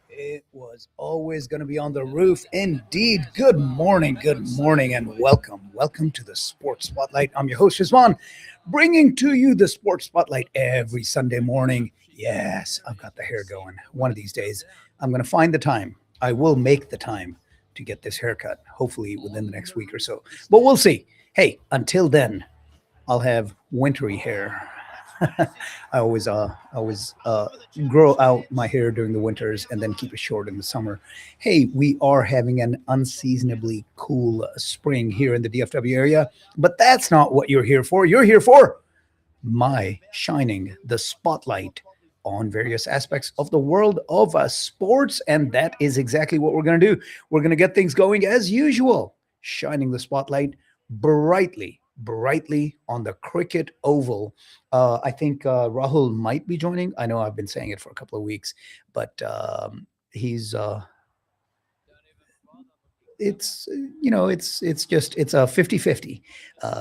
It was always going to be on the roof. Indeed. Good morning, and welcome. Welcome to the Sports Spotlight. I'm your host, Shizwan, bringing to you the Sports Spotlight every Sunday morning. Yes, I've got the hair going. One of these days, I'm going to find the time. I will make the time to get this haircut, hopefully within the next week or so. But we'll see. Hey, until then, I'll have wintry hair. I always grow out my hair during the winters and then keep it short in the summer. Hey, we are having an unseasonably cool spring here in the DFW area, but that's not what you're here for. You're here for my shining the spotlight on various aspects of the world of sports, and that is exactly what we're going to do. We're going to get things going as usual, shining the spotlight brightly on the cricket oval. I think Rahul might be joining. I know I've been saying it for a couple of weeks, but he's it's it's a 50-50.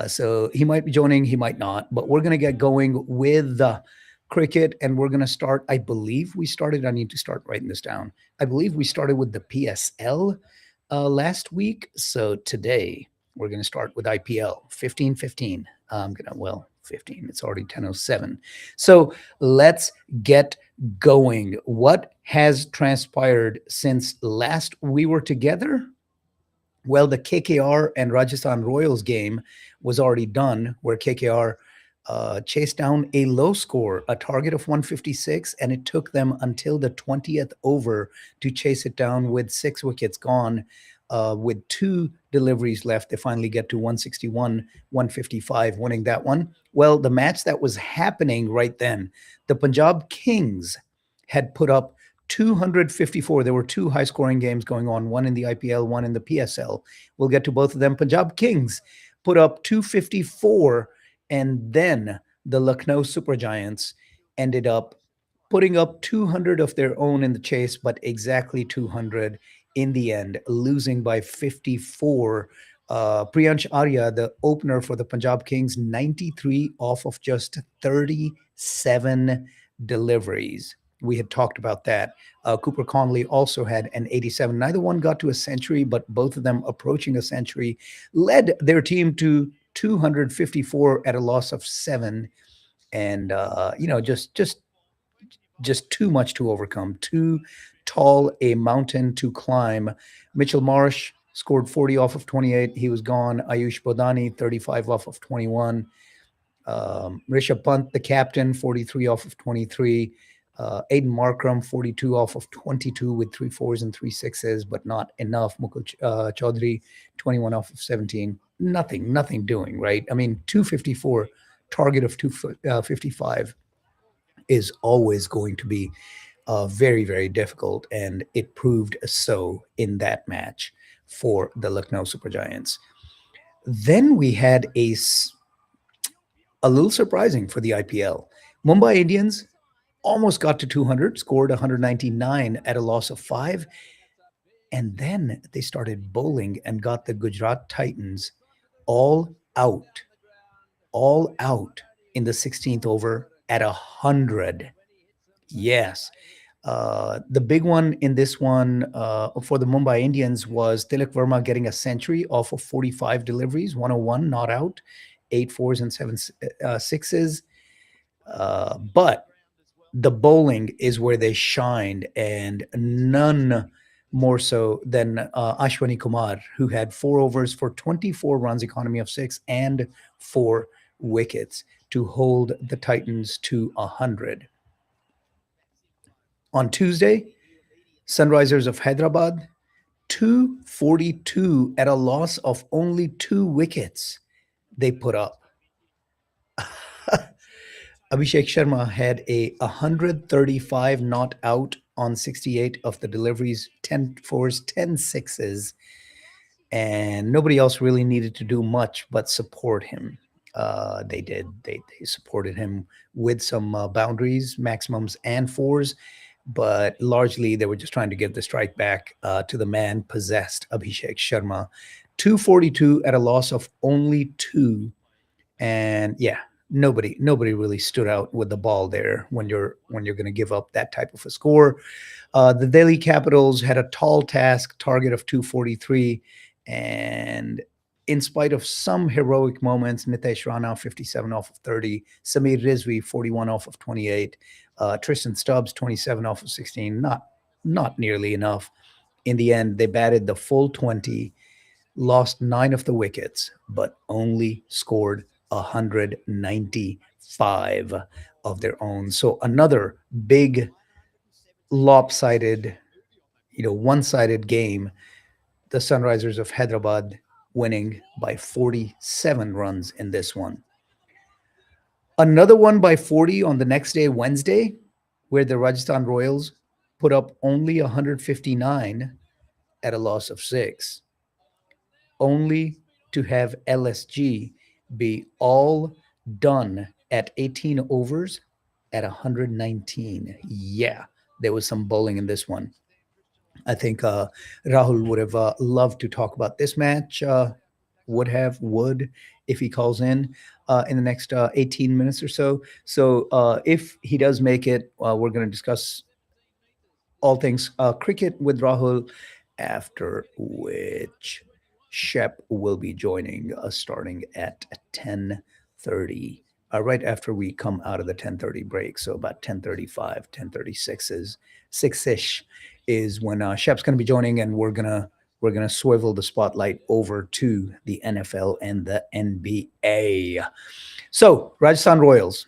So he might be joining, he might not, but we're going to get going with cricket, and we're going to start. I believe we started, I need to start writing this down. I believe we started with the PSL last week. So today we're going to start with IPL 15-15. I'm going to, well, 15, it's already 10:07. So let's get going. What has transpired since last we were together? Well, the KKR and Rajasthan Royals game was already done, where KKR chased down a low score, a target of 156, and it took them until the 20th over to chase it down with 6 wickets gone. With 2 deliveries left, they finally get to 161, 155, winning that one. Well, the match that was happening right then, the Punjab Kings had put up 254. There were 2 high-scoring games going on, one in the IPL, one in the PSL. We'll get to both of them. Punjab Kings put up 254, and then the Lucknow Super Giants ended up putting up 200 of their own in the chase, but exactly 200 in the end, losing by 54. Priyansh Arya, the opener for the Punjab Kings, 93 off of just 37 deliveries. We had talked about that. Cooper Conley also had an 87. Neither one got to a century, but both of them approaching a century led their team to 254 at a loss of 7. And just too much to overcome, too tall a mountain to climb. Mitchell Marsh scored 40 off of 28. He was gone. Ayush Bodani, 35 off of 21. Rishabh Pant, the captain, 43 off of 23. Aiden Markram, 42 off of 22 with 3 4s and 3 6s, but not enough. Mukul Chaudhary, 21 off of 17. Nothing doing, right? I mean, 254, target of 255 is always going to be very, very difficult. And it proved so in that match for the Lucknow Super Giants. Then we had a little surprising for the IPL. Mumbai Indians almost got to 200, scored 199 at a loss of 5. And then they started bowling and got the Gujarat Titans all out, all out in the 16th over at 100. Yes. The big one in this one for the Mumbai Indians was Tilak Verma getting a century off of 45 deliveries, 101 not out, 8 4s and 7 6s. But the bowling is where they shined, and none more so than Ashwani Kumar, who had 4 overs for 24 runs, economy of 6, and 4 wickets to hold the Titans to 100. On Tuesday, Sunrisers of Hyderabad, 242 at a loss of only 2 wickets they put up. Abhishek Sharma had a 135 not out on 68 of the deliveries, 10 4s, 10 6s, and nobody else really needed to do much but support him. They did. They supported him with some boundaries, maximums, and 4s, but largely they were just trying to give the strike back to the man possessed, Abhishek Sharma. 242 at a loss of only 2. And yeah, nobody really stood out with the ball there when you're going to give up that type of a score. The Delhi Capitals had a tall task, target of 243, and in spite of some heroic moments, Nitesh Rana 57 off of 30, Samir Rizvi 41 off of 28, Tristan Stubbs 27 off of 16, not nearly enough. In the end, they batted the full 20, lost 9 of the wickets, but only scored 195 of their own. So another big lopsided, one-sided game. The Sunrisers of Hyderabad winning by 47 runs in this one. Another one by 40 on the next day, Wednesday, where the Rajasthan Royals put up only 159 at a loss of 6, only to have LSG be all done at 18 overs at 119. Yeah, there was some bowling in this one. I think Rahul would have loved to talk about this match. Would if he calls in the next 18 minutes or so. So if he does make it, we're going to discuss all things cricket with Rahul, after which Shep will be joining us starting at 10:30. Right after we come out of the 10:30 break, so about 10:35, 10:36 is 6ish is when Shep's going to be joining, and we're gonna swivel the spotlight over to the NFL and the NBA. So Rajasthan Royals,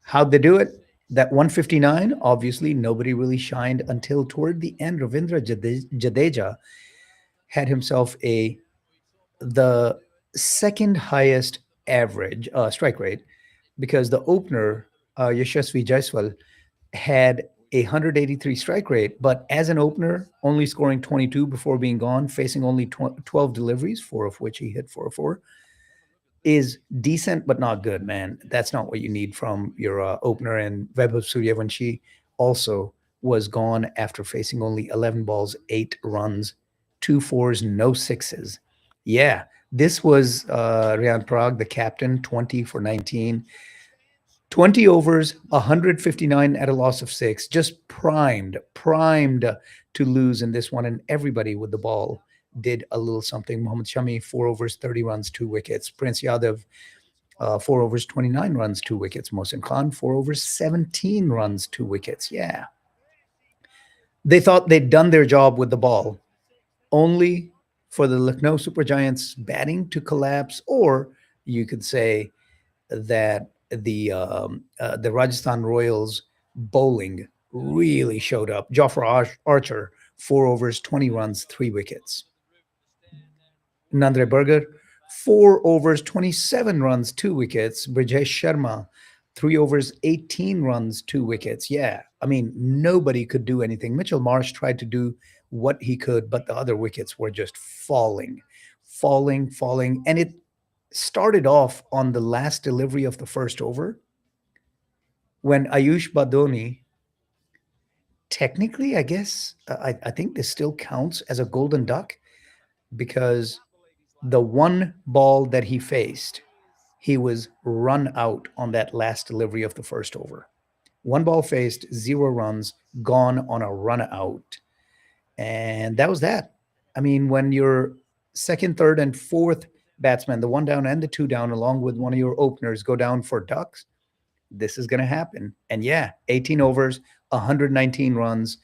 how'd they do it? That 159, obviously, nobody really shined until toward the end. Ravindra Jadeja had himself the second highest average strike rate, because the opener, Yashasvi Jaiswal, had a 183 strike rate, but as an opener, only scoring 22 before being gone, facing only 12 deliveries, 4 of which he hit 404, is decent but not good, man. That's not what you need from your opener. And Vaibhav Suryavanshi also was gone after facing only 11 balls, 8 runs, 2 4s, no 6s. Yeah, this was Rian Prague, the captain, 20 for 19. 20 overs, 159 at a loss of 6, just primed to lose in this one. And everybody with the ball did a little something. Mohammad Shami, 4 overs, 30 runs, 2 wickets. Prince Yadav, 4 overs, 29 runs, 2 wickets. Mohsin Khan, 4 overs, 17 runs, 2 wickets. Yeah. They thought they'd done their job with the ball, only for the Lucknow Super Giants batting to collapse, or you could say that the Rajasthan Royals bowling really showed up. Jofra Archer, 4 overs, 20 runs, 3 wickets. Nandre Berger, 4 overs, 27 runs, 2 wickets. Brijesh Sharma, 3 overs, 18 runs, 2 wickets. Yeah, I mean, nobody could do anything. Mitchell Marsh tried to do what he could, but the other wickets were just falling. And it started off on the last delivery of the first over, when Ayush Badoni, technically, I guess, I think this still counts as a golden duck, because the one ball that he faced, he was run out on that last delivery of the first over. One ball faced, 0 runs, gone on a run out. And that was that. I mean, when your second, third, and fourth batsman, the one down and the two down, along with one of your openers, go down for ducks, this is going to happen. And yeah, 18 overs, 119 runs,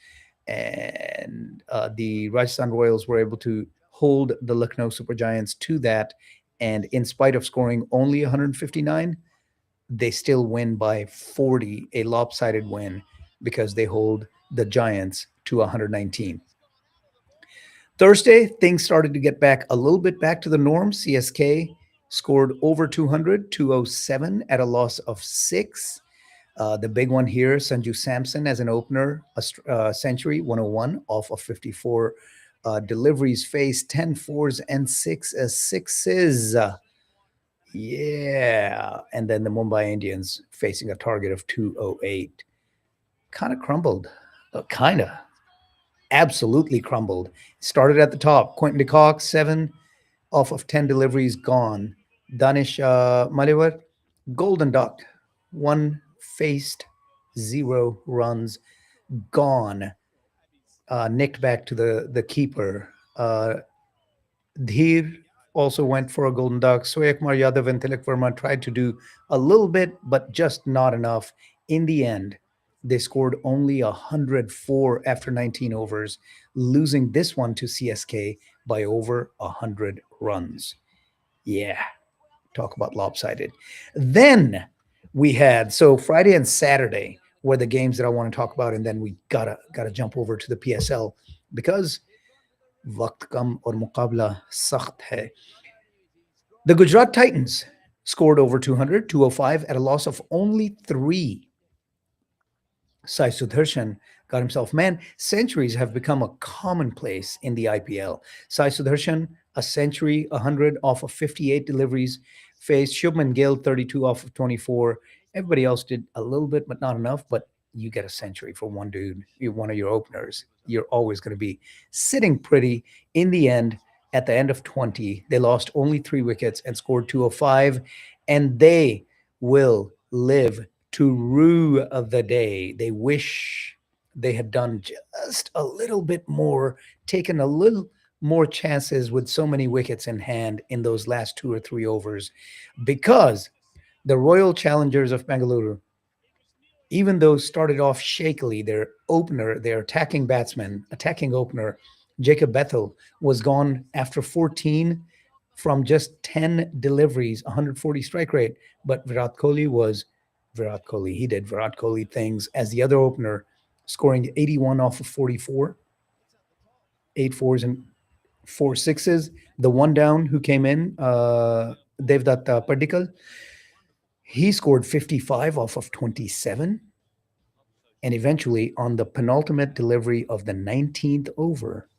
and the Rajasthan Royals were able to hold the Lucknow Super Giants to that. And in spite of scoring only 159, they still win by 40, a lopsided win, because they hold the Giants to 119. Thursday, things started to get back a little bit back to the norm. CSK scored over 200, 207 at a loss of 6. The big one here, Sanju Samson as an opener, a century, 101 off of 54 deliveries faced, 10 fours and 6 sixes. Yeah. And then the Mumbai Indians facing a target of 208. Kind of crumbled. Kind of. Absolutely crumbled. Started at the top. Quentin de Kock, 7 off of 10 deliveries gone. Danish Maliwar, Golden Duck, one faced, 0 runs, gone, nicked back to the keeper. Dheer also went for a golden duck. Suryakumar Yadav and Tilak Verma tried to do a little bit, but just not enough. In the end, they scored only 104 after 19 overs, losing this one to CSK by over 100 runs. Yeah, talk about lopsided. Then we had so Friday and Saturday were the games that I want to talk about, and then we gotta jump over to the PSL because वक्त कम और मुकाबला सख्त है. The Gujarat Titans scored over 200, 205 at a loss of only 3. Sai Sudarshan got himself, man, centuries have become a commonplace in the IPL. Sai Sudarshan, a century, 100 off of 58 deliveries, faced Shubman Gill, 32 off of 24. Everybody else did a little bit, but not enough. But you get a century for one dude, you're one of your openers. You're always going to be sitting pretty. In the end, at the end of 20, they lost only 3 wickets and scored 205. And they will live to rue of the day. They wish they had done just a little bit more, taken a little more chances with so many wickets in hand in those last 2 or 3 overs, because the Royal Challengers of Bengaluru, even though started off shakily, their opener, their attacking opener, Jacob Bethel, was gone after 14 from just 10 deliveries, 140 strike rate. But Virat Kohli was Virat Kohli. He did Virat Kohli things as the other opener, scoring 81 off of 44, 8 4s and 4 6s. The one down who came in, Devdutt Padikkal, he scored 55 off of 27. And eventually, on the penultimate delivery of the 19th over,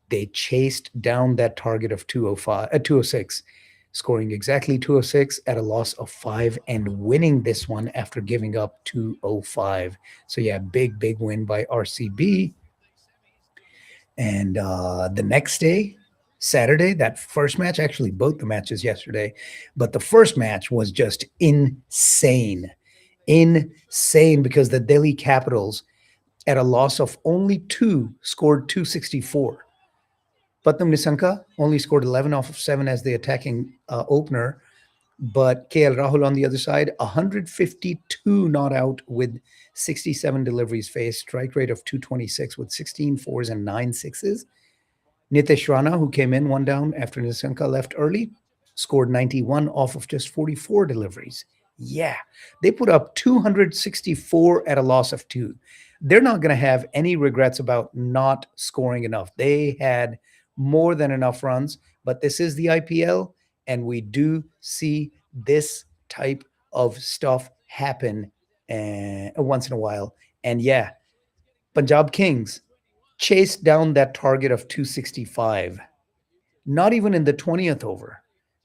they chased down that target of 206, scoring exactly 206 at a loss of 5 and winning this one after giving up 205. So, yeah, big win by RCB. And the next day, Saturday, that first match, actually both the matches yesterday, but the first match was just insane because the Delhi Capitals, at a loss of only 2, scored 264. Patnam Nisanka only scored 11 off of 7 as the attacking opener, but KL Rahul on the other side, 152 not out with 67 deliveries faced, strike rate of 226 with 16 4s and 9 6s. Nitesh Rana, who came in one down after Nisanka left early, scored 91 off of just 44 deliveries. Yeah, they put up 264 at a loss of 2. They're not going to have any regrets about not scoring enough. They had more than enough runs, but this is the IPL, and we do see this type of stuff happen once in a while. And yeah, Punjab Kings chased down that target of 265. Not even in the 20th over.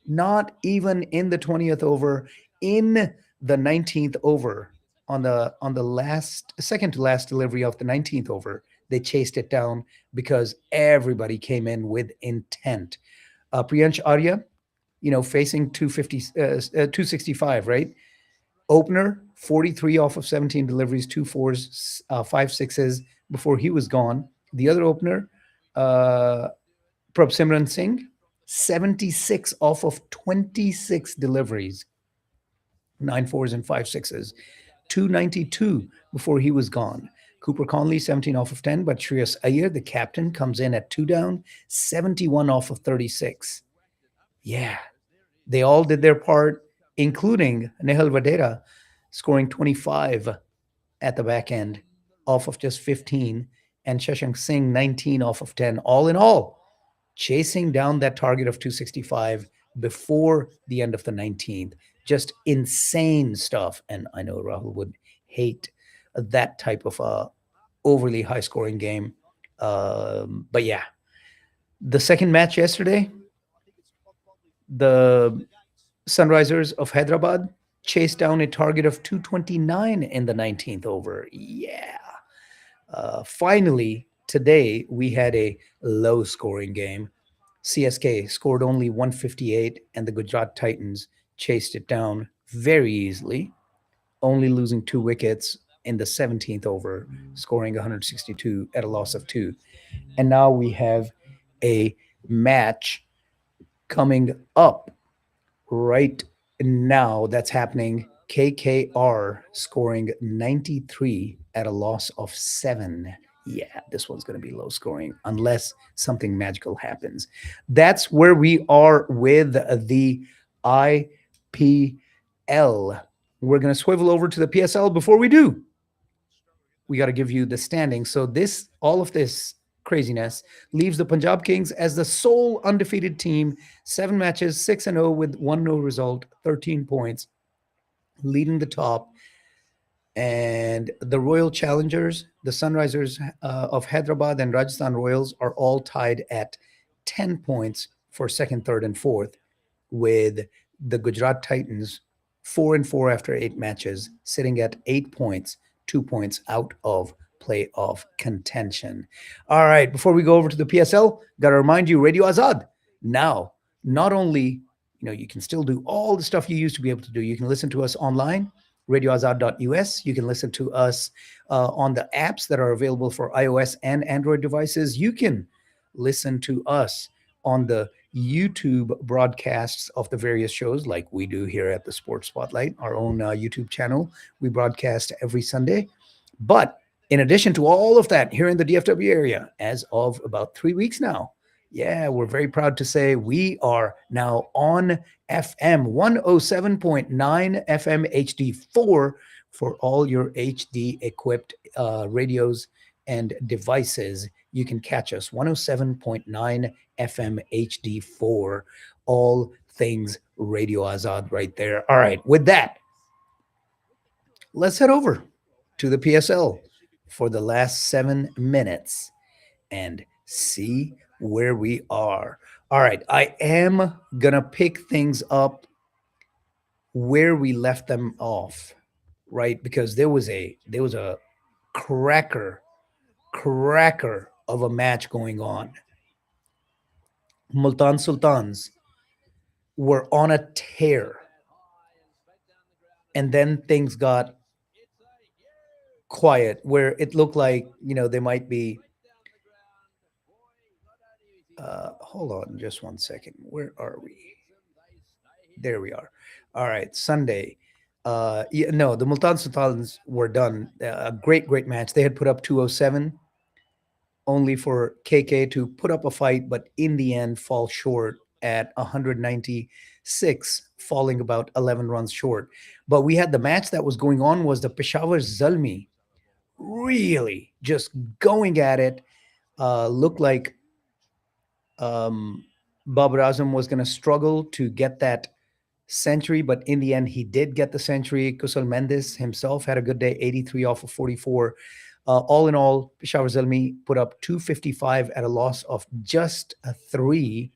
Not even in the 20th over. In the 19th over, on the last second to last delivery of the 19th over, they chased it down because everybody came in with intent. Priyansh Arya, facing 265, right? Opener, 43 off of 17 deliveries, 2 4s, 5 6s before he was gone. The other opener, Prabhsimran Singh, 76 off of 26 deliveries, 9 4s and 5 6s, 292 before he was gone. Cooper Conley, 17 off of 10, but Shreyas Iyer, the captain, comes in at 2 down, 71 off of 36. Yeah, they all did their part, including Nehal Vadera, scoring 25 at the back end off of just 15, and Shashank Singh, 19 off of 10. All in all, chasing down that target of 265 before the end of the 19th. Just insane stuff. And I know Rahul would hate that type of overly high scoring game. But yeah, the second match yesterday, the Sunrisers of Hyderabad chased down a target of 229 in the 19th over. Yeah. Finally, today we had a low scoring game. CSK scored only 158, and the Gujarat Titans chased it down very easily, only losing 2 wickets in the 17th over, scoring 162 at a loss of 2. And now we have a match coming up right now that's happening. KKR scoring 93 at a loss of 7. Yeah, this one's going to be low scoring unless something magical happens. That's where we are with the IPL. We're going to swivel over to the PSL. Before we do, we got to give you the standing. So this, all of this craziness leaves the Punjab Kings as the sole undefeated team, 7 matches, 6-0 with 1 no result, 13 points, leading the top. And the Royal Challengers, the Sunrisers of Hyderabad and Rajasthan Royals are all tied at 10 points for second, third, and fourth, with the Gujarat Titans 4-4 after 8 matches, sitting at 8 points, 2 points out of playoff contention. All right, before we go over to the PSL, got to remind you, Radio Azad. Now, not only, you can still do all the stuff you used to be able to do. You can listen to us online, radioazad.us. You can listen to us on the apps that are available for iOS and Android devices. You can listen to us on the YouTube broadcasts of the various shows, like we do here at the Sports Spotlight, our own YouTube channel. We broadcast every Sunday. But in addition to all of that, here in the DFW area, as of about 3 weeks now, yeah, we're very proud to say we are now on FM 107.9 FM HD4 for all your HD equipped radios and devices. You can catch us 107.9 FM HD4, all things Radio Azad right there. All right, with that, let's head over to the PSL for the last 7 minutes and see where we are. All right, I am going to pick things up where we left them off, right? Because there was a cracker of a match going on. Multan Sultans were on a tear. And then things got quiet where it looked like, they might be. Hold on just 1 second. Where are we? There we are. All right, Sunday. The Multan Sultans were done. A great match. They had put up 207, only for KK to put up a fight, but in the end fall short at 196, falling about 11 runs short. But we had the match that was going on was the Peshawar Zalmi, really just going at it. Looked like Babar Azam was going to struggle to get that century, but in the end, he did get the century. Kusal Mendes himself had a good day, 83 off of 44. All in all, Peshawar Zalmi put up 255 at a loss of just 3.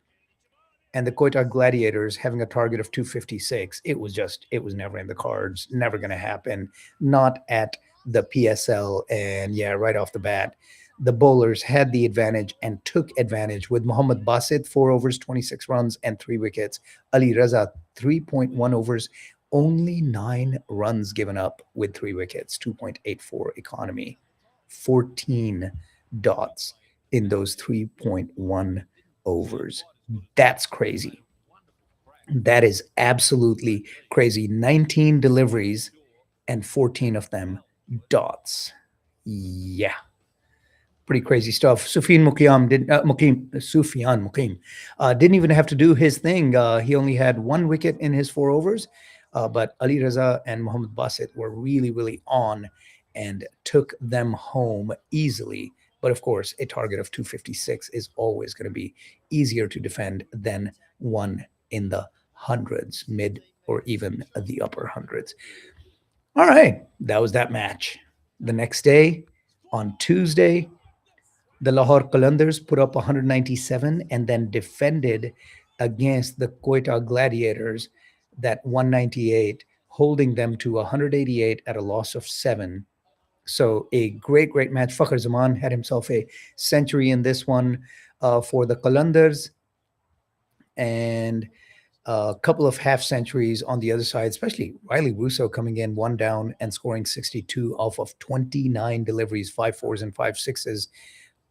And the Quetta Gladiators having a target of 256. It was never in the cards, never going to happen, not at the PSL. And yeah, right off the bat, the bowlers had the advantage and took advantage with Mohammad Basit, 4 overs, 26 runs, and 3 wickets. Ali Raza, 3.1 overs, only 9 runs given up with 3 wickets, 2.84 economy, 14 dots in those 3.1 overs. That's crazy. That is absolutely crazy. 19 deliveries and 14 of them dots. Yeah. Pretty crazy stuff. Sufyan Muqim didn't even have to do his thing. He only had 1 wicket in his 4 overs, but Ali Raza and Mohammad Basit were really on and took them home easily. But of course, a target of 256 is always going to be easier to defend than one in the hundreds, mid or even the upper hundreds. All right, that was that match. The next day, on Tuesday, the Lahore Qalandars put up 197 and then defended against the Quetta Gladiators that 198, holding them to 188 at a loss of 7. So a great match. Fakhar Zaman had himself a century in this one for the Qalandars. And A couple of half centuries on the other side, especially Riley Russo coming in one down and scoring 62 off of 29 deliveries, five fours and five sixes,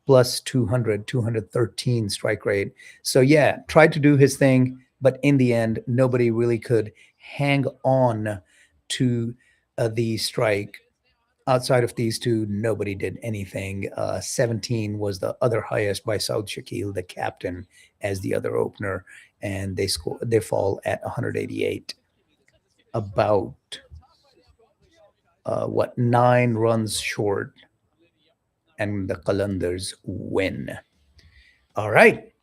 plus 200, 213 strike rate. So, yeah, tried to do his thing, but in the end, nobody really could hang on to the strike. Outside of these two, nobody did anything. 17 was the other highest by Saud Shakil, the captain, as the other opener, and they fall at 188, about what 9 runs short, and the Qalandars win. All right,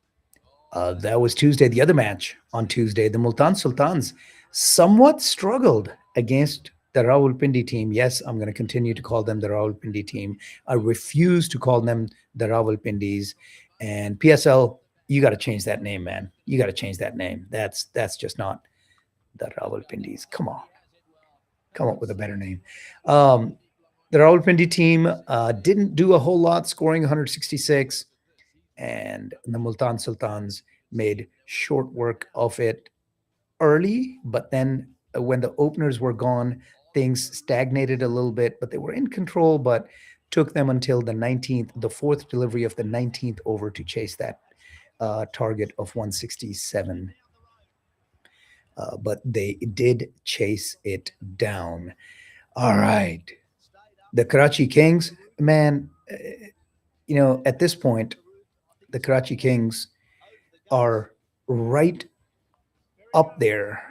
that was Tuesday. The other match on Tuesday, the Multan Sultans somewhat struggled against the Rawalpindi team. Yes, I'm going to continue to call them the Rawalpindi team. I refuse to call them the Rawalpindis. And PSL, you got to change that name, man. You got to change that name. That's just not the Rawalpindis. Come up with a better name. The Rawalpindi team didn't do a whole lot, scoring 166, and the Multan Sultans made short work of it early, but then when the openers were gone, things stagnated a little bit, but they were in control, but took them until the 19th, the fourth delivery of the 19th over to chase that target of 167. But they did chase it down. All right. The Karachi Kings, man, at this point, the Karachi Kings are right up there,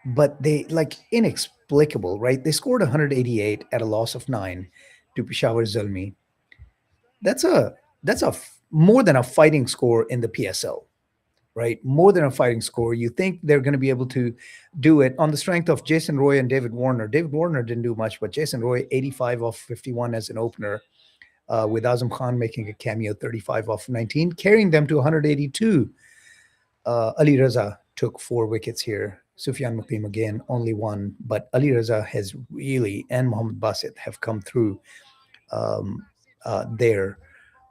but they like inexplicable, right? They scored 188 at a loss of 9 to Peshawar Zulmi. That's more than a fighting score in the PSL, right? More than a fighting score. You think they're going to be able to do it on the strength of Jason Roy and David Warner. David Warner didn't do much, but Jason Roy 85 off 51 as an opener, with Azam Khan making a cameo 35 off 19, carrying them to 182. Ali Raza took 4 wickets here. Sufyan Muqim again, only 1. But Ali Raza has really, and Mohammad Basit have come through there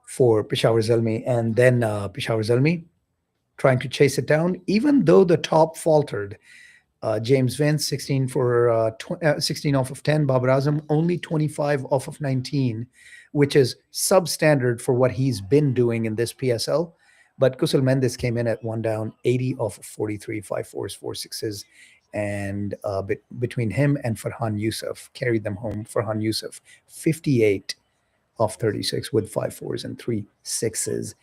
for Peshawar Zalmi. And then Peshawar Zalmi trying to chase it down, even though the top faltered. James Vince, 16 for 16 off of 10. Babar Azam, only 25 off of 19, which is substandard for what he's been doing in this PSL. But Kusal Mendes came in at 1 down, 80 off of 43, 5 fours, 4 sixes. And between him and Farhan Yusuf, carried them home. Farhan Yusuf, 58 off 36 with 5 fours and 3 sixes.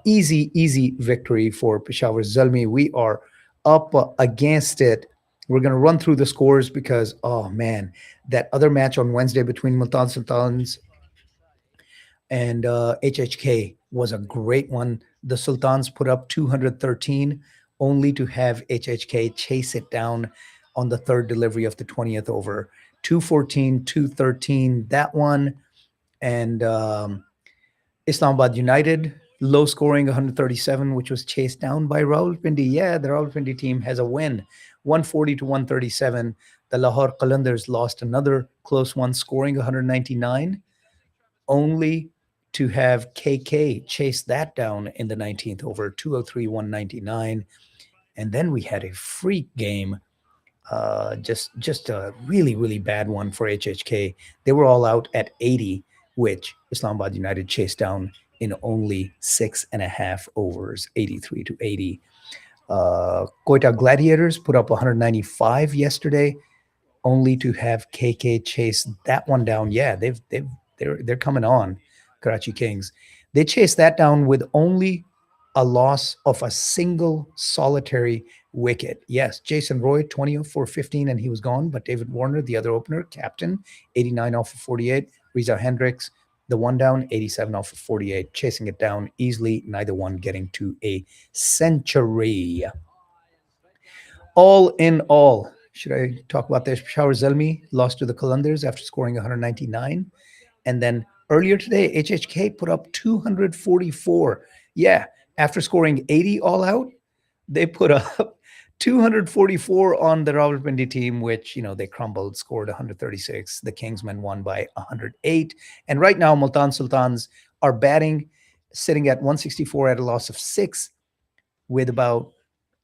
Easy victory for Peshawar Zalmi. We are up against it. We're going to run through the scores because, oh man, that other match on Wednesday between Multan Sultans and HHK was a great one. The Sultans put up 213, only to have HHK chase it down on the third delivery of the 20th over. 214, 213, that one. And Islamabad United, low scoring 137, which was chased down by Rawalpindi. Yeah, the Rawalpindi team has a win, 140 to 137. The Lahore Qalandars lost another close one, scoring 199, only to have KK chase that down in the 19th over, 203, 199. And then we had a freak game, just a really bad one for HHK. They were all out at 80, which Islamabad United chased down in only 6.5 overs, 83 to 80. Quetta Gladiators put up 195 yesterday, only to have KK chase that one down. Yeah, they're coming on, Karachi Kings. They chased that down with only a loss of a single solitary wicket. Yes, Jason Roy, 20 for 15, and he was gone. But David Warner, the other opener, captain, 89 off of 48. Riza Hendricks, the 1 down, 87 off of 48, chasing it down easily, neither one getting to a century. All in all, should I talk about this? Peshawar Zalmi lost to the Qalandars after scoring 199. And then earlier today, HHK put up 244. Yeah, after scoring 80 all out, they put up 244 on the Rawalpindi team, which, they crumbled, scored 136. The Kingsmen won by 108. And right now, Multan Sultans are batting, sitting at 164 at a loss of 6, with about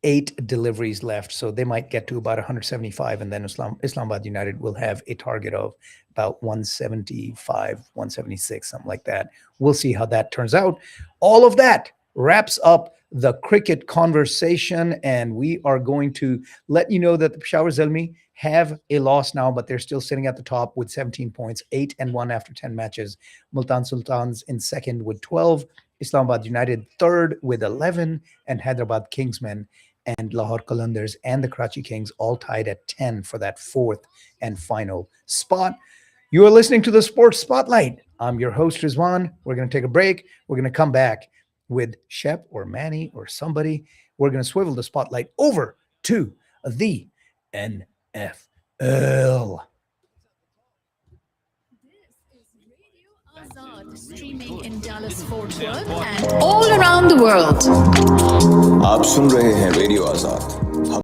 8 deliveries left, so they might get to about 175, and then Islamabad United will have a target of about 175, 176, something like that. We'll see how that turns out. All of that wraps up the cricket conversation, and we are going to let you know that the Peshawar Zalmi have a loss now, but they're still sitting at the top with 17 points, 8-1 after 10 matches. Multan Sultans in second with 12, Islamabad United third with 11, and Hyderabad Kingsmen and Lahore Qalandars and the Karachi Kings all tied at 10 for that fourth and final spot. You are listening to the Sports Spotlight. I'm your host, Rizwan. We're going to take a break. We're going to come back with Shep or Manny or somebody. We're going to swivel the spotlight over to the NFL. Azad, streaming in Dallas Fort Worth and all around the world. आप सुन रहे हैं radio आजाद।